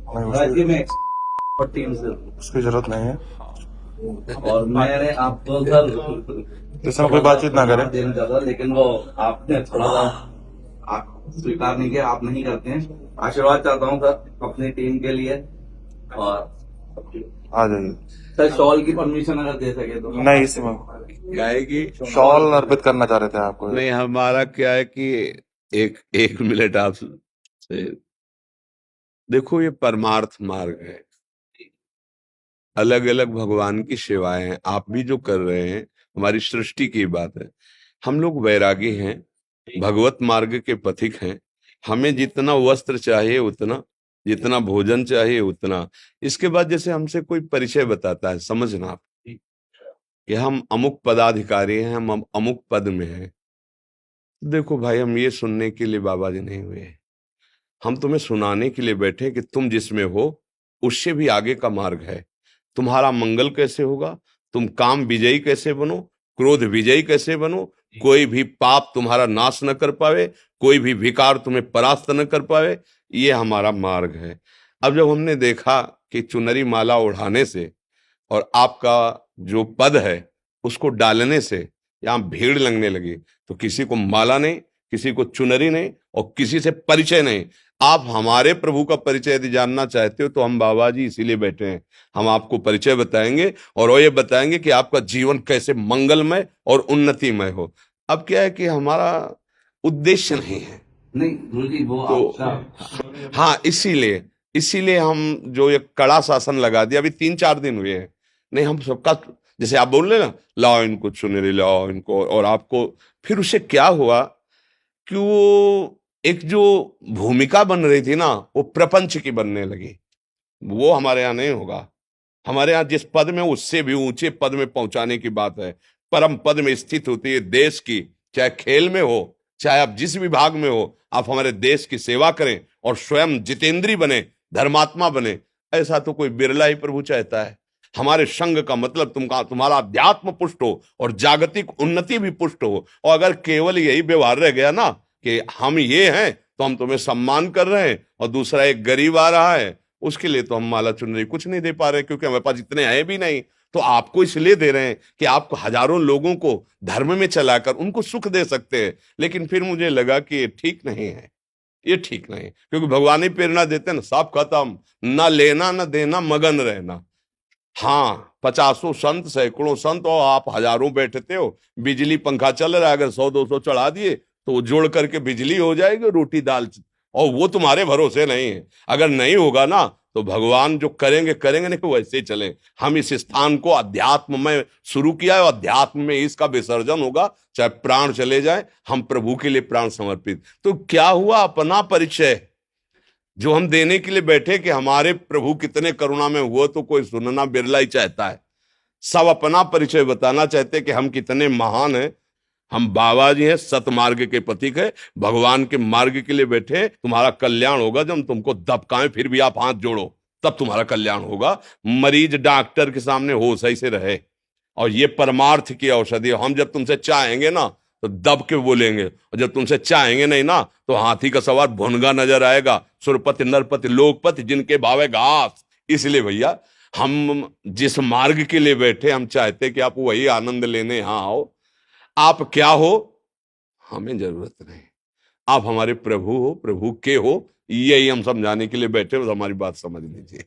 राज्य में और टीम से, उसकी जरूरत नहीं है। और मैंने आपको सर इसमें कोई बातचीत ना करें। देना चाहता, लेकिन वो आपने थोड़ा सा आप स्वीकार नहीं किया, आप नहीं करते हैं। आशीर्वाद चाहता हूँ सर अपनी टीम के लिए, और आ जाइए। सर शॉल की परमिशन अगर दे सके तो। नहीं, इसमें क्या है कि शॉल अर्पित करना चाह रहे थे आपको। नहीं, हमारा क्या है कि एक एक मिनट आप से देखो, ये परमार्थ मार्ग है, अलग अलग भगवान की सेवाएं हैं। आप भी जो कर रहे हैं, हमारी सृष्टि की बात है। हम लोग वैरागी हैं, भगवत मार्ग के पथिक हैं। हमें जितना वस्त्र चाहिए उतना, जितना भोजन चाहिए उतना। इसके बाद जैसे हमसे कोई परिचय बताता है, समझना आप कि हम अमुक पदाधिकारी हैं, हम अमुक पद में हैं। देखो भाई, हम ये सुनने के लिए बाबा जी नहीं हुए, हम तुम्हें सुनाने के लिए बैठे कि तुम जिसमें हो उससे भी आगे का मार्ग है। तुम्हारा मंगल कैसे होगा, तुम काम विजयी कैसे बनो, क्रोध विजयी कैसे बनो, कोई भी पाप तुम्हारा नाश न कर पावे, कोई भी विकार तुम्हें परास्त न कर पावे, ये हमारा मार्ग है। अब जब हमने देखा कि चुनरी माला ओढ़ाने से और आपका जो पद है उसको डालने से यहाँ भीड़ लगने लगी, तो किसी को माला नहीं, किसी को चुनरी नहीं, और किसी से परिचय नहीं। आप हमारे प्रभु का परिचय यदि जानना चाहते हो तो हम बाबा जी इसीलिए बैठे हैं। हम आपको परिचय बताएंगे और वो ये बताएंगे कि आपका जीवन कैसे मंगलमय और उन्नतिमय हो। अब क्या है कि हमारा उद्देश्य नहीं है, नहीं गुरु जी, वो तो आपका हाँ, इसीलिए इसीलिए हम जो ये कड़ा शासन लगा दिया, अभी 3-4 दिन हुए हैं। नहीं, हम सबका, जैसे आप बोल रहे ना, लाओ इनको चुनरी, लाओ इनको, और आपको फिर उससे क्या हुआ कि वो एक जो भूमिका बन रही थी ना, वो प्रपंच की बनने लगी। वो हमारे यहाँ नहीं होगा। हमारे यहाँ जिस पद में, उससे भी ऊंचे पद में पहुंचाने की बात है। परम पद में स्थित होती है देश की, चाहे खेल में हो, चाहे आप जिस विभाग में हो, आप हमारे देश की सेवा करें और स्वयं जितेंद्री बने, धर्मात्मा बने। ऐसा तो कोई बिरला ही प्रभु चाहता है। हमारे संघ का मतलब तुम्हारा अध्यात्म पुष्ट हो और जागतिक उन्नति भी पुष्ट हो। और अगर केवल यही व्यवहार रह गया ना कि हम ये हैं तो हम तुम्हें सम्मान कर रहे हैं, और दूसरा एक गरीब आ रहा है उसके लिए तो हम माला चुनरी कुछ नहीं दे पा रहे, क्योंकि हमारे पास इतने हैं भी नहीं। तो आपको इसलिए दे रहे हैं कि आप हजारों लोगों को धर्म में चलाकर उनको सुख दे सकते हैं। लेकिन फिर मुझे लगा कि ये ठीक नहीं है, ये ठीक नहीं, क्योंकि भगवान ही प्रेरणा देते हैं ना, सब खत्म, ना लेना ना देना, मगन रहना। हाँ, 50 संत, सैकड़ों संत, और आप हजारों बैठते हो। बिजली पंखा चल रहा है, अगर 100-200 चढ़ा दिए तो वो जोड़ करके बिजली हो जाएगी, रोटी दाल, और वो तुम्हारे भरोसे नहीं है। अगर नहीं होगा ना तो भगवान जो करेंगे करेंगे, नहीं वैसे ही चले। हम इस स्थान को अध्यात्म में शुरू किया है, अध्यात्म में इसका विसर्जन होगा, चाहे प्राण चले जाए, हम प्रभु के लिए प्राण समर्पित। तो क्या हुआ, अपना परिचय जो हम देने के लिए बैठे कि हमारे प्रभु कितने करुणा में हुए, तो कोई सुनना बिरला ही चाहता है। सब अपना परिचय बताना चाहते कि हम कितने महान हैं। हम बाबा जी हैं, सतमार्ग के प्रतीक है, भगवान के मार्ग के लिए बैठे। तुम्हारा कल्याण होगा जब तुमको दबकाएं फिर भी आप हाथ जोड़ो, तब तुम्हारा कल्याण होगा। मरीज डॉक्टर के सामने होश ही से रहे, और ये परमार्थ की औषधि। हम जब तुमसे चाहेंगे ना तो दब के बोलेंगे, और जब तुमसे चाहेंगे नहीं ना तो हाथी का सवार भुनगा नजर आएगा। सुरपति नरपति लोकपति जिनके भावे घास। इसलिए भैया, हम जिस मार्ग के लिए बैठे, हम चाहते कि आप वही आनंद लेने यहाँ आओ। आप क्या हो हमें जरूरत नहीं, आप हमारे प्रभु हो, प्रभु के हो, यही हम समझाने के लिए बैठे हो। तो हमारी बात समझ लीजिए।